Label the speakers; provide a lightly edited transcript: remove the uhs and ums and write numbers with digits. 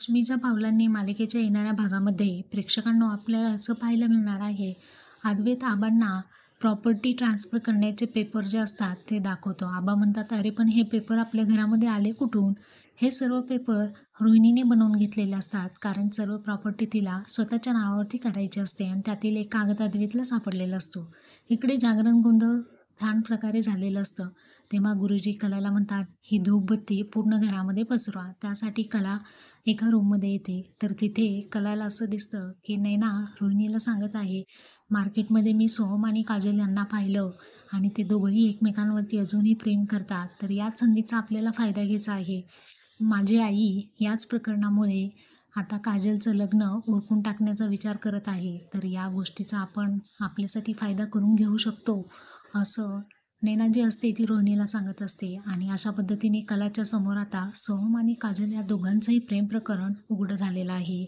Speaker 1: लक्ष्मीच्या पावलांनी मालिकेच्या येणाऱ्या भागामध्ये प्रेक्षकांना आपल्याला असं पाहायला मिळणार आहे, अद्वैत आबांना प्रॉपर्टी ट्रान्सफर करण्याचे पेपर जे असतात ते दाखवतो. आबा म्हणतात, "अरे पण हे पेपर आपल्या घरामध्ये आले कुठून?" हे सर्व पेपर रोहिणीने बनवून घेतलेले असतात, कारण सर्व प्रॉपर्टी तिला स्वतःच्या नावावरती करायची असते आणि त्यातील एक कागद अद्वैतला सापडलेला असतो. इकडे जागरण गोंधळ छान प्रकारे झालेलं असतं. तेव्हा गुरुजी कलाला म्हणतात, "ही धूपबत्ती पूर्ण घरामध्ये पसरवा." त्यासाठी कला एका रूममध्ये येते, तर तिथे कलाला असं दिसतं की नैना रोहिणीला सांगत आहे, "मार्केटमध्ये मी सोहम आणि काजल यांना पाहिलं आणि ते दोघंही एकमेकांवरती अजूनही प्रेम करतात, तर याच संधीचा आपल्याला फायदा घ्यायचा आहे. माझी आई याच प्रकरणामुळे आता काजलचं लग्न उरकून टाकण्याचा विचार करत आहे, तर या गोष्टीचा आपण आपल्यासाठी फायदा करून घेऊ शकतो." असं नैना जी असते ती रोहिणीला सांगत असते आणि अशा पद्धतीने कलाच्या समोर आता सोहम आणि काजल या दोघांचंही प्रेम प्रकरण उघडं झालेलं आहे.